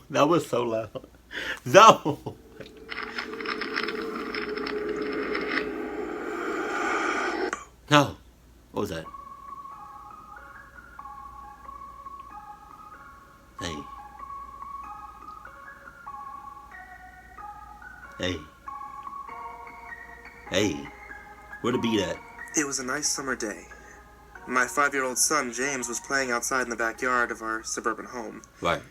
That was so loud. No. No. What was that? Hey. Hey. Hey. Where the beat at? It was a nice summer day. My 5-year-old son, James, was playing outside in the backyard of our suburban home. Right.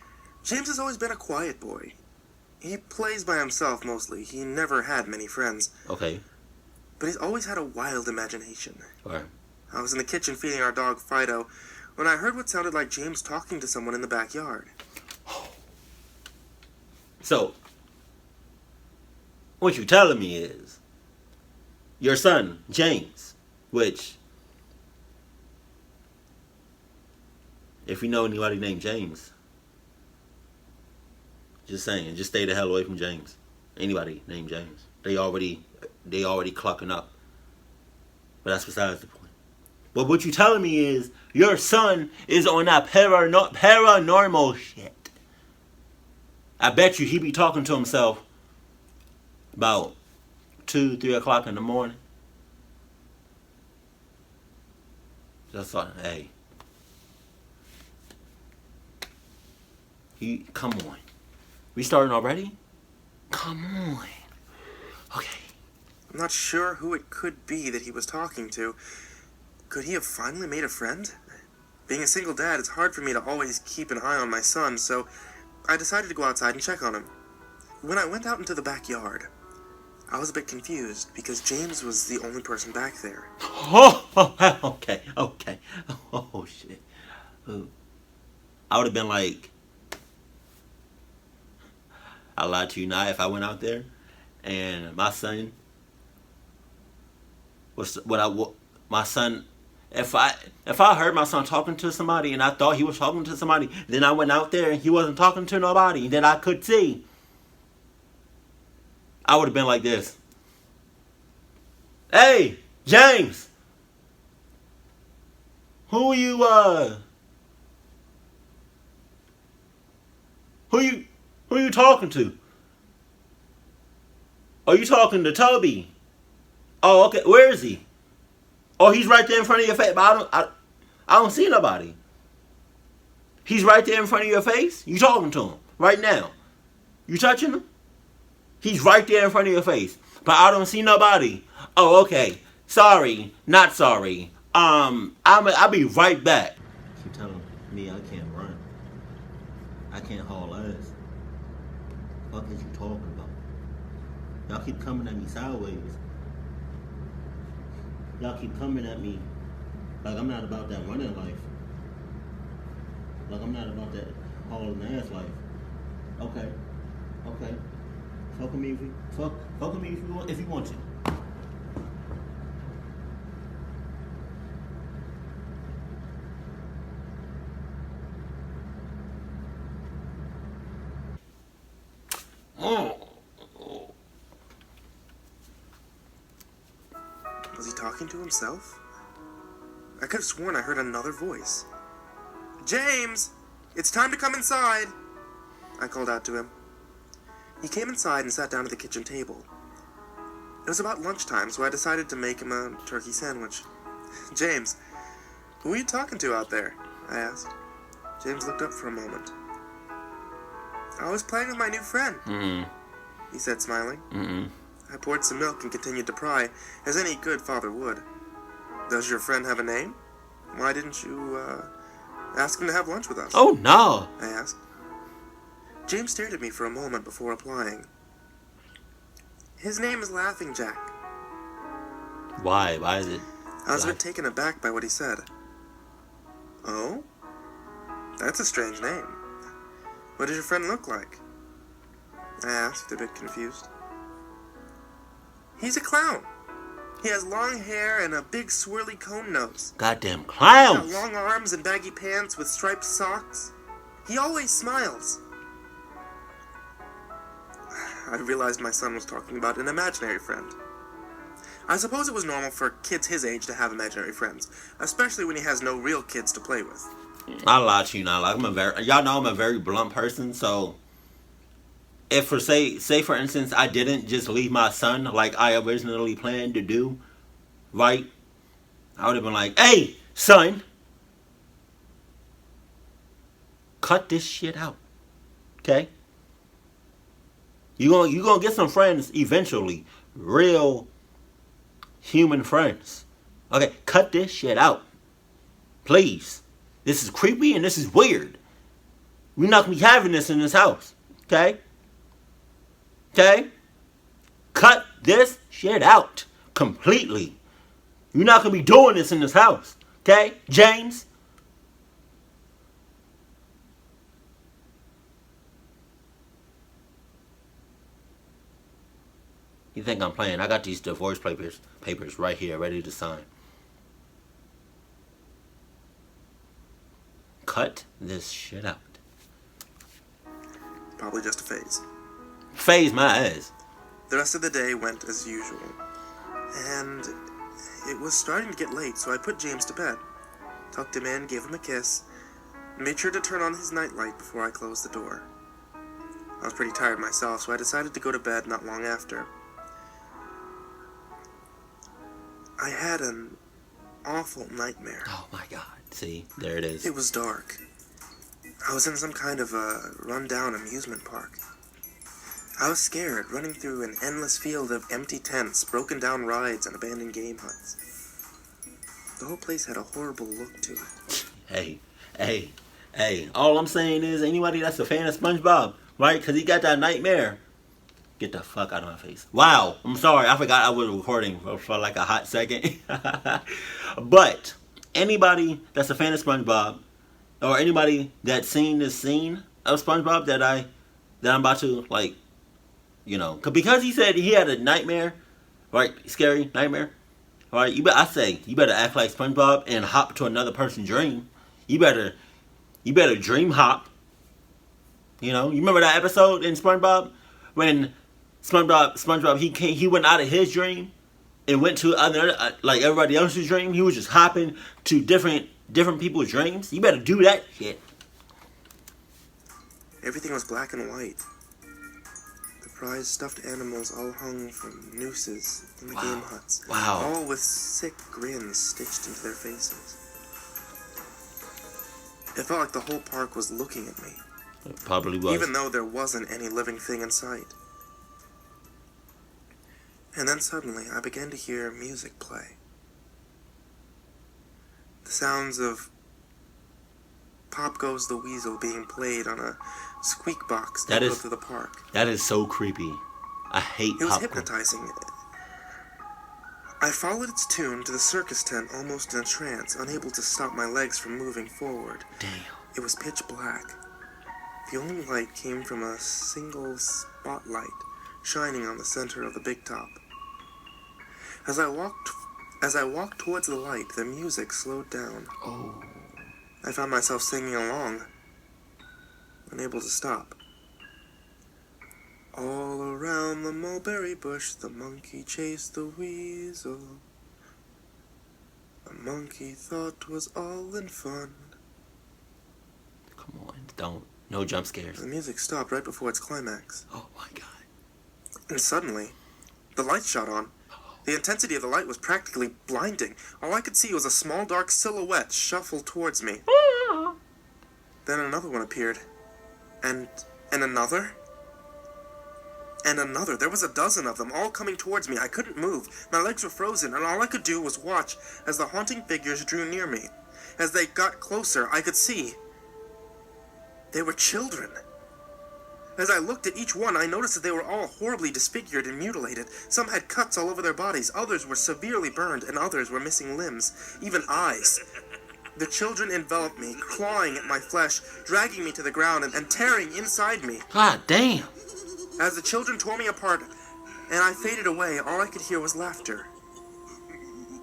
James has always been a quiet boy. He plays by himself mostly. He never had many friends. Okay. But he's always had a wild imagination. Right. I was in the kitchen feeding our dog Fido when I heard what sounded like James talking to someone in the backyard. So, what you're telling me is your son, James, which, if you know anybody named James, just saying, just stay the hell away from James. Anybody named James. They already clocking up. But that's besides the point. But what you're telling me is your son is on that paranormal shit. I bet you he be talking to himself about 2, 3 o'clock in the morning. Just thought, hey. Come on. We starting already? Come on. Okay. I'm not sure who it could be that he was talking to. Could he have finally made a friend? Being a single dad, it's hard for me to always keep an eye on my son, so I decided to go outside and check on him. When I went out into the backyard, I was a bit confused because James was the only person back there. Okay. Oh, shit. I would have been like, I lied to you not if I went out there and my son was if I heard my son talking to somebody and I thought he was talking to somebody, then I went out there and he wasn't talking to nobody that I could see, I would have been like this. Hey, James, who you talking to? Are you talking to Toby? Oh, okay. Where is he? Oh, he's right there in front of your face. But I don't see nobody. He's right there in front of your face. You talking to him right now? You touching him? He's right there in front of your face, but I don't see nobody. Oh, okay. Sorry, not sorry. I'll be right back. Keep telling me I can't run. I can't haul ass. What is you talking about? Y'all keep coming at me sideways. Y'all keep coming at me like I'm not about that running life. Like I'm not about that hauling ass life. Okay. Fuck with me if you want to. Was he talking to himself? I could have sworn I heard another voice. James! It's time to come inside! I called out to him. He came inside and sat down at the kitchen table. It was about lunchtime, so I decided to make him a turkey sandwich. James, who are you talking to out there? I asked. James looked up for a moment. I was playing with my new friend, he said, smiling. I poured some milk and continued to pry, as any good father would. Does your friend have a name? Why didn't you, ask him to have lunch with us? Oh, no. I asked. James stared at me for a moment before replying. His name is Laughing Jack. Why? Why is it? I was a bit taken aback by what he said. Oh? That's a strange name. What does your friend look like? I asked, a bit confused. He's a clown. He has long hair and a big swirly cone nose. Goddamn clowns! He's got long arms and baggy pants with striped socks. He always smiles. I realized my son was talking about an imaginary friend. I suppose it was normal for kids his age to have imaginary friends, especially when he has no real kids to play with. I lie to you now. Like y'all know I'm a very blunt person. So if for say for instance I didn't just leave my son like I originally planned to do, right? I would have been like, hey, son, cut this shit out. Okay? You gonna get some friends eventually. Real human friends. Okay, cut this shit out. Please. This is creepy and this is weird. We're not gonna be having this in this house. Okay? Okay? Cut this shit out. Completely. You're not gonna be doing this in this house. Okay? James? You think I'm playing? I got these divorce papers right here, ready to sign. Cut this shit out. Probably just a phase. Phase my ass. The rest of the day went as usual. And it was starting to get late, so I put James to bed. Tucked him in, gave him a kiss, and made sure to turn on his nightlight before I closed the door. I was pretty tired myself, so I decided to go to bed not long after. I had an awful nightmare. Oh my god. See, there it is. It was dark. I was in some kind of a run-down amusement park. I was scared, running through an endless field of empty tents, broken down rides, and abandoned game huts. The whole place had a horrible look to it. Hey. All I'm saying is, anybody that's a fan of SpongeBob, right? Because he got that nightmare. Get the fuck out of my face. Wow. I'm sorry. I forgot I was recording for like a hot second. But anybody that's a fan of SpongeBob, or anybody that's seen this scene of SpongeBob that I'm about to, like, you know, because he said he had a nightmare, right? Scary nightmare, right? You better act like SpongeBob and hop to another person's dream. You better dream hop. You know, you remember that episode in SpongeBob when SpongeBob he went out of his dream and went to other like everybody else's dream. He was just hopping to different people's dreams. You better do that shit. Everything was black and white. The prized stuffed animals all hung from nooses in the game huts. Wow. All with sick grins stitched into their faces. It felt like the whole park was looking at me. It probably was. Even though there wasn't any living thing in sight. And then suddenly I began to hear music play. The sounds of Pop Goes the Weasel being played on a squeak box that through the park. That is so creepy. I hate It was popcorn. hypnotizing. I followed its tune to the circus tent almost in a trance, unable to stop my legs from moving forward. Damn. It was pitch black. The only light came from a single spotlight shining on the center of the big top. As I walked towards the light, the music slowed down. Oh. I found myself singing along, unable to stop. All around the mulberry bush, the monkey chased the weasel. The monkey thought 'twas all in fun. Come on, no jump scares. The music stopped right before its climax. Oh my god. And suddenly, the light shot on. The intensity of the light was practically blinding. All I could see was a small dark silhouette shuffle towards me. Then another one appeared. And another? And another. There was a dozen of them, all coming towards me. I couldn't move. My legs were frozen, and all I could do was watch as the haunting figures drew near me. As they got closer, I could see they were children. As I looked at each one, I noticed that they were all horribly disfigured and mutilated. Some had cuts all over their bodies, others were severely burned, and others were missing limbs, even eyes. The children enveloped me, clawing at my flesh, dragging me to the ground, and tearing inside me. God damn. As the children tore me apart and I faded away, all I could hear was laughter.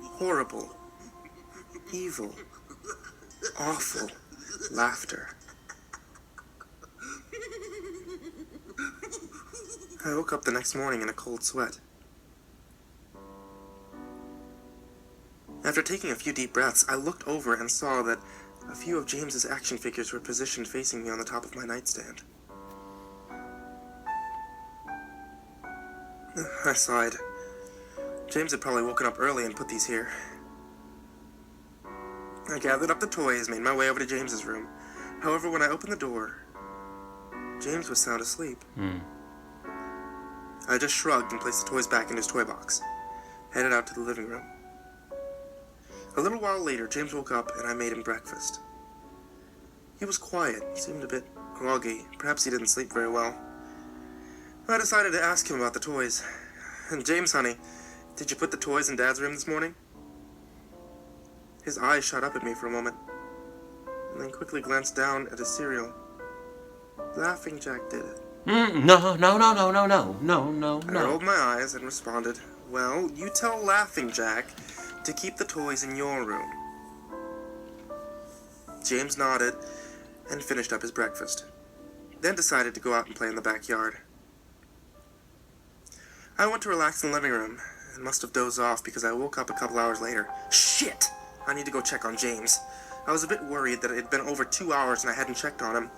Horrible, evil, awful laughter. I woke up the next morning in a cold sweat. After taking a few deep breaths, I looked over and saw that A few of James's action figures were positioned facing me on the top of my nightstand. I sighed. James had probably woken up early and put these here. I gathered up the toys, made my way over to James's room. However, when I opened the door, James was sound asleep. I just shrugged and placed the toys back in his toy box, headed out to the living room. A little while later, James woke up and I made him breakfast. He was quiet, seemed a bit groggy. Perhaps he didn't sleep very well. I decided to ask him about the toys. And James, honey, did you put the toys in Dad's room this morning? His eyes shot up at me for a moment, and then quickly glanced down at his cereal. Laughing Jack did it. No. I rolled my eyes and responded, well, you tell Laughing Jack to keep the toys in your room. James nodded and finished up his breakfast, then decided to go out and play in the backyard. I went to relax in the living room and must have dozed off because I woke up a couple hours later. Shit! I need to go check on James. I was a bit worried that it had been over 2 hours and I hadn't checked on him.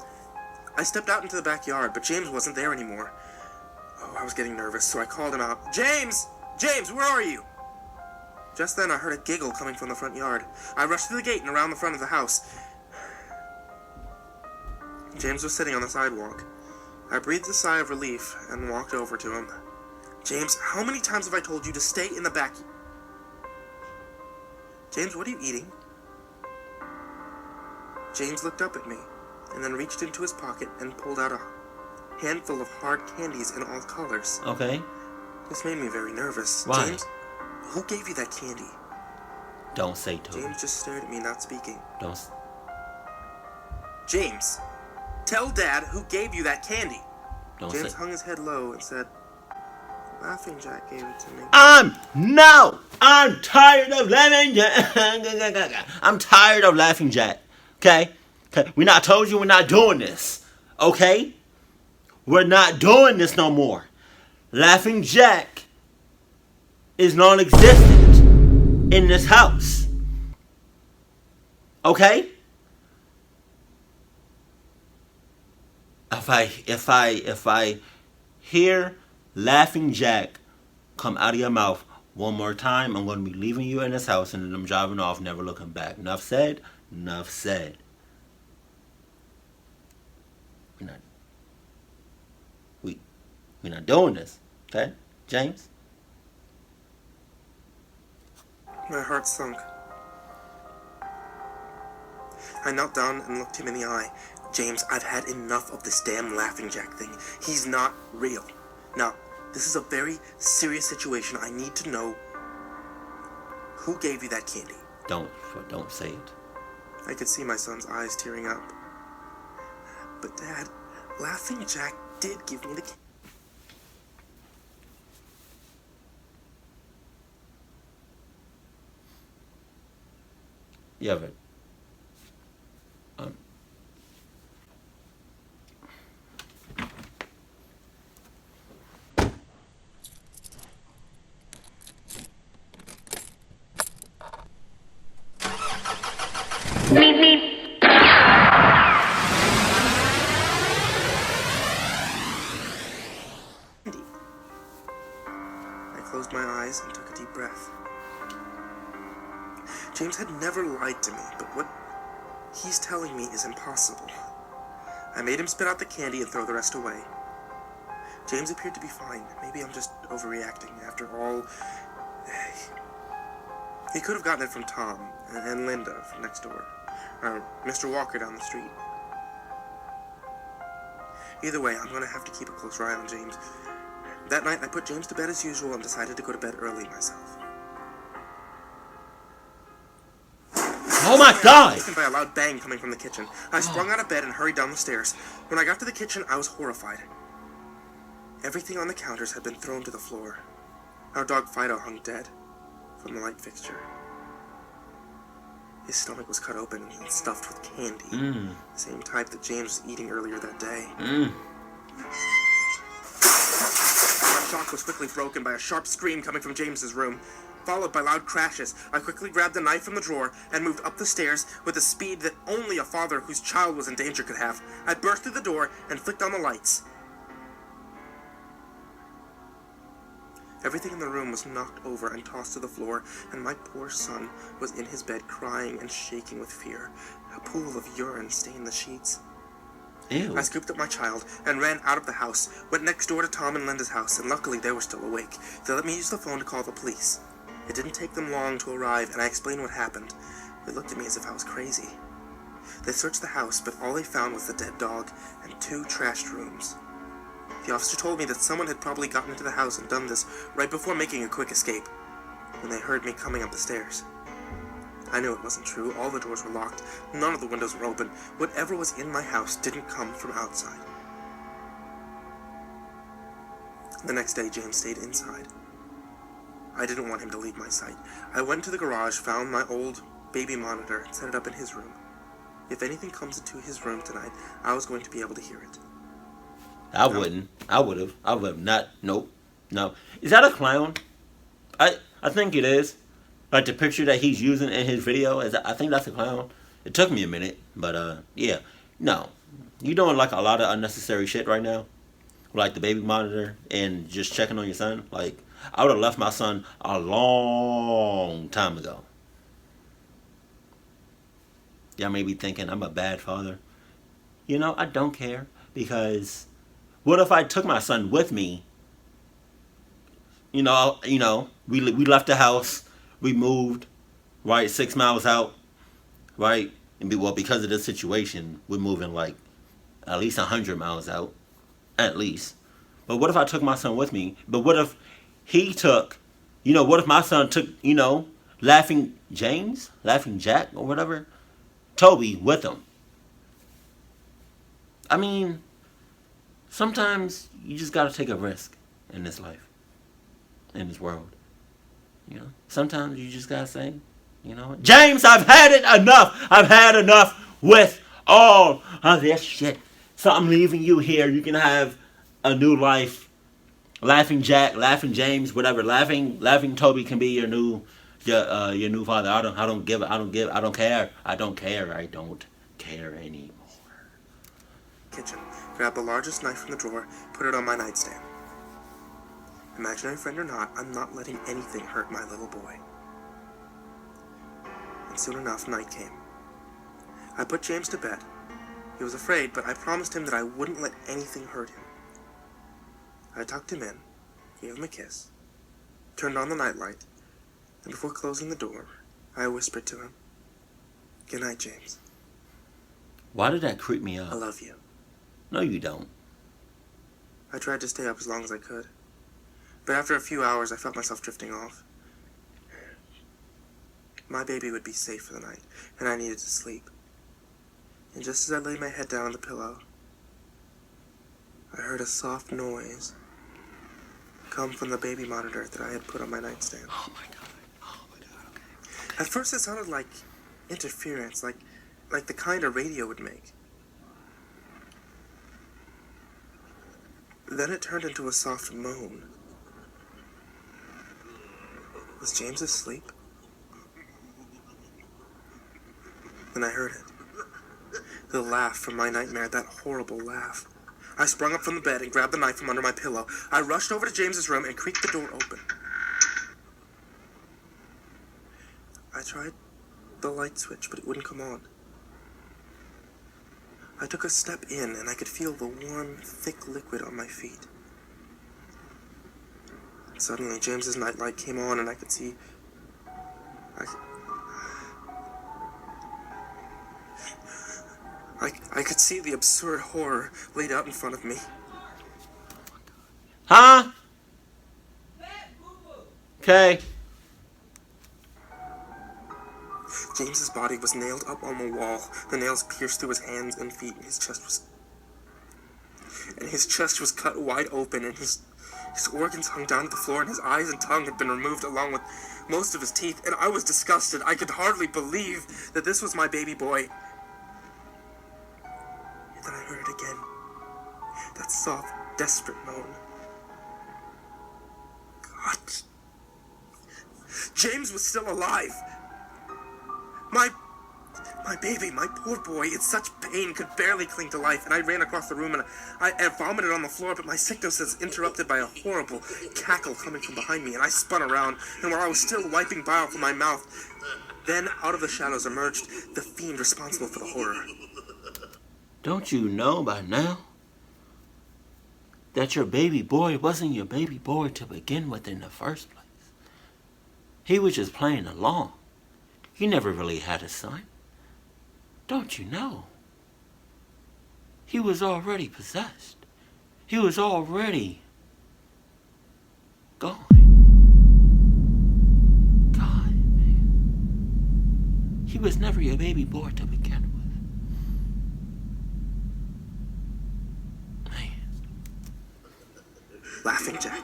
I stepped out into the backyard, but James wasn't there anymore. Oh, I was getting nervous, so I called him out. James! James, where are you? Just then, I heard a giggle coming from the front yard. I rushed to the gate and around the front of the house. James was sitting on the sidewalk. I breathed a sigh of relief and walked over to him. James, how many times have I told you to stay in the back? James, what are you eating? James looked up at me and then reached into his pocket and pulled out a handful of hard candies in all colors. Okay. This made me very nervous. Why? James, who gave you that candy? Don't say Toby. James just stared at me, not speaking. Don't. James, tell Dad who gave you that candy. Don't James say. hung his head low and said, Laughing Jack gave it to me. I'm tired of Laughing Jack. I'm tired of Laughing Jack. Okay? We not told you we're not doing this. Okay? We're not doing this no more. Laughing Jack is non-existent in this house. Okay? If I hear Laughing Jack come out of your mouth one more time, I'm going to be leaving you in this house and then I'm driving off, never looking back. Enough said. Enough said. We're not doing this. Okay? James? My heart sunk. I knelt down and looked him in the eye. James, I've had enough of this damn Laughing Jack thing. He's not real. Now, this is a very serious situation. I need to know who gave you that candy. Don't say it. I could see my son's eyes tearing up. But Dad, Laughing Jack did give me the candy. Yeah, but I closed my eyes and took a deep breath. James had never lied to me, but what he's telling me is impossible. I made him spit out the candy and throw the rest away. James appeared to be fine. Maybe I'm just overreacting. After all, he could have gotten it from Tom and Linda from next door, or Mr. Walker down the street. Either way, I'm going to have to keep a closer eye on James. That night, I put James to bed as usual and decided to go to bed early myself. oh my God! I was awakened by a loud bang coming from the kitchen. I sprung out of bed and hurried down the stairs. When I got to the kitchen, I was horrified. Everything on the counters had been thrown to the floor. Our dog Fido hung dead from the light fixture. His stomach was cut open and stuffed with candy. The same type that James was eating earlier that day. shock was quickly broken by a sharp scream coming from James's room, followed by loud crashes. I quickly grabbed a knife from the drawer and moved up the stairs with the speed that only a father whose child was in danger could have. I burst through the door and flicked on the lights. Everything in the room was knocked over and tossed to the floor, and my poor son was in his bed crying and shaking with fear. A pool of urine stained the sheets. Ew. I scooped up my child and ran out of the house, went next door to Tom and Linda's house, and luckily they were still awake. They let me use the phone to call the police. It didn't take them long to arrive, and I explained what happened. They looked at me as if I was crazy. They searched the house, but all they found was the dead dog and 2 trashed rooms. The officer told me that someone had probably gotten into the house and done this right before making a quick escape, when they heard me coming up the stairs. I knew it wasn't true. All the doors were locked. None of the windows were open. Whatever was in my house didn't come from outside. The next day, James stayed inside. I didn't want him to leave my sight. I went to the garage, found my old baby monitor, and set it up in his room. If anything comes into his room tonight, I was going to be able to hear it. I wouldn't. I would have. I would have not. Nope. No. Is that a clown? I think it is. Like the picture that he's using in his video, I think that's a clown. It took me a minute, but yeah. No. You're doing like a lot of unnecessary shit right now. Like the baby monitor and just checking on your son. Like, I would have left my son a long time ago. Y'all may be thinking I'm a bad father. You know, I don't care. Because what if I took my son with me? You know, we left the house. We moved, right, 6 miles out, right? And because of this situation, we're moving like at least 100 miles out, at least. But what if I took my son with me? But what if he took, what if my son took, Laughing Jack or whatever, Toby with him? I mean, sometimes you just gotta take a risk in this life, in this world. Sometimes you just gotta say, James, I've had it enough. I've had enough with all of this shit. So I'm leaving you here. You can have a new life. Laughing Jack, Laughing James, whatever. Laughing Toby can be your new father. I don't care. I don't care anymore. Kitchen. Grab the largest knife from the drawer, put it on my nightstand. Imaginary friend or not, I'm not letting anything hurt my little boy. And soon enough, night came. I put James to bed. He was afraid, but I promised him that I wouldn't let anything hurt him. I tucked him in, gave him a kiss, turned on the nightlight, and before closing the door, I whispered to him, "Good night, James. Why did that creep me I up? love you." No, you don't. I tried to stay up as long as I could, but after a few hours, I felt myself drifting off. My baby would be safe for the night, and I needed to sleep. And just as I laid my head down on the pillow, I heard a soft noise come from the baby monitor that I had put on my nightstand. Oh my god, okay. At first, it sounded like interference, like the kind a radio would make. Then it turned into a soft moan. Was James asleep? Then I heard it. The laugh from my nightmare, that horrible laugh. I sprung up from the bed and grabbed the knife from under my pillow. I rushed over to James's room and creaked the door open. I tried the light switch, but it wouldn't come on. I took a step in, and I could feel the warm, thick liquid on my feet. Suddenly, James's nightlight came on, and I could see... I could see the absurd horror laid out in front of me. Huh? Okay. James's body was nailed up on the wall. The nails pierced through his hands and feet, and his chest was cut wide open, and his organs hung down to the floor, and his eyes and tongue had been removed along with most of his teeth, and I was disgusted. I could hardly believe that this was my baby boy. And then I heard it again. That soft, desperate moan. James was still alive. My baby, my poor boy, in such pain, could barely cling to life, and I ran across the room and I vomited on the floor, but my sickness was interrupted by a horrible cackle coming from behind me, and I spun around, and while I was still wiping bile from my mouth, then out of the shadows emerged the fiend responsible for the horror. Don't you know by now that your baby boy wasn't your baby boy to begin with in the first place? He was just playing along. He never really had a son. Don't you know? He was already possessed. He was already gone. God, man. He was never your baby boy to begin with. Man. Laughing Jack.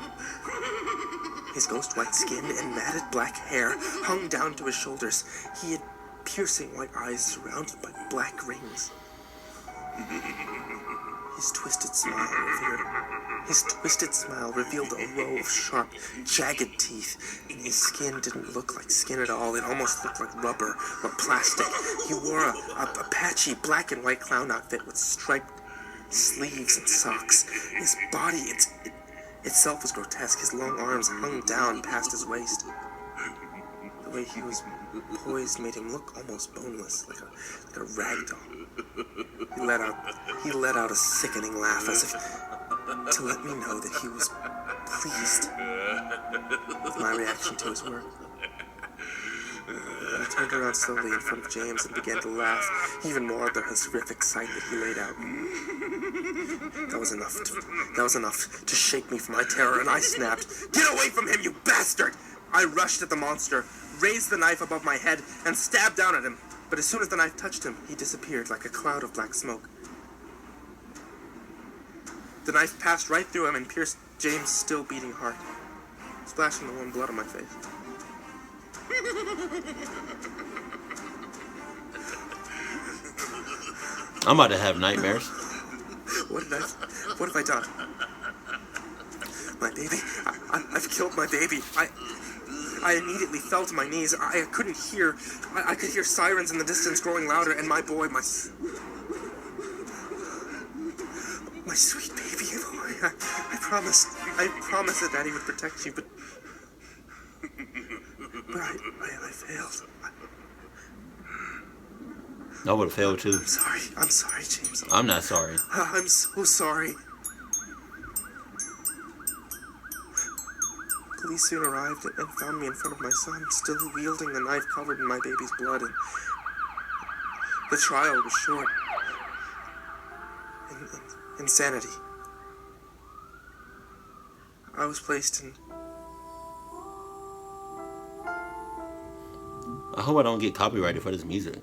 His ghost white skin and matted black hair hung down to his shoulders. He had piercing white eyes surrounded by black rings. His twisted smile revealed a row of sharp, jagged teeth, and his skin didn't look like skin at all. It almost looked like rubber or plastic. He wore a patchy black and white clown outfit with striped sleeves and socks. His body itself was grotesque. His long arms hung down past his waist. The way he was poised made him look almost boneless, like a rag doll. He let out a sickening laugh as if to let me know that he was pleased with my reaction to his work. I turned around slowly in front of James and began to laugh even more at the horrific sight that he laid out. That was enough to shake me from my terror, and I snapped, "Get away from him, you bastard!" I rushed at the monster, raised the knife above my head, and stabbed down at him. But as soon as the knife touched him, he disappeared like a cloud of black smoke. The knife passed right through him and pierced James' still beating heart, splashing the warm blood on my face. I'm about to have nightmares. What have I done? My baby? I've killed my baby. I immediately fell to my knees. I couldn't hear. I could hear sirens in the distance growing louder, and my boy, my sweet baby boy. I promised that Daddy would protect you, but I failed. I would have failed too. I'm sorry, James. I'm not sorry. I'm so sorry. Police soon arrived and found me in front of my son, still wielding the knife covered in my baby's blood, and the trial was short. Insanity. I was placed in... I hope I don't get copyrighted for this music.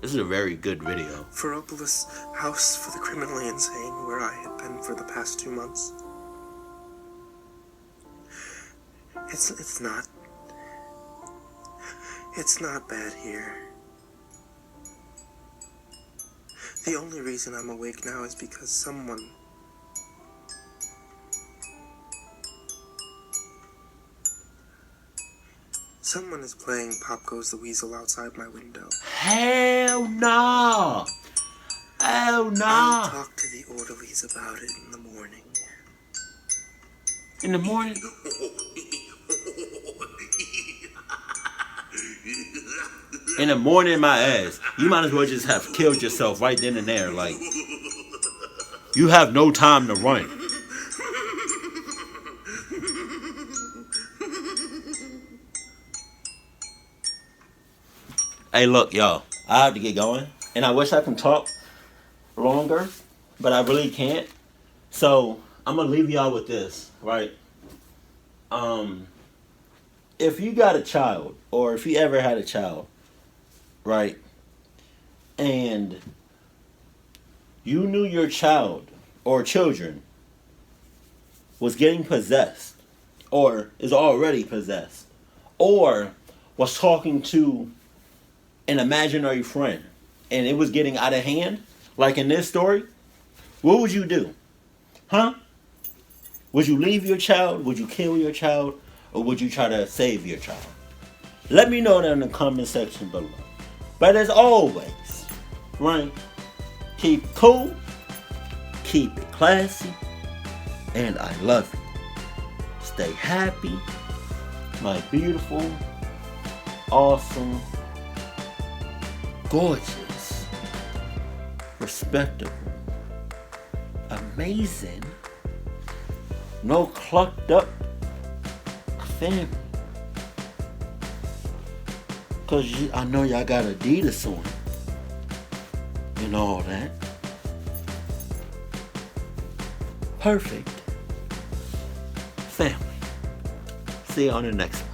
This is a very good video. Ferropolis House for the Criminally Insane, where I had been for the past 2 months. It's not bad here. The only reason I'm awake now is because someone is playing Pop Goes the Weasel outside my window. Hell no! Hell no! I'll talk to the orderlies about it in the morning. In the morning? In the morning, my ass. You might as well just have killed yourself right then and there. Like, you have no time to run. Hey, look, y'all. I have to get going. And I wish I could talk longer, but I really can't. So, I'm going to leave y'all with this, right? If you got a child, or if you ever had a child, right, and you knew your child or children was getting possessed, or is already possessed, or was talking to an imaginary friend, and it was getting out of hand, like in this story, what would you do? Huh? Would you leave your child? Would you kill your child? Or would you try to save your child? Let me know that in the comment section below. But as always, right? Keep it cool, keep it classy, and I love you. Stay happy, my beautiful, awesome, gorgeous, respectable, amazing, no clucked up family. Cause I know y'all got Adidas on and all that. Perfect family. See you on the next one.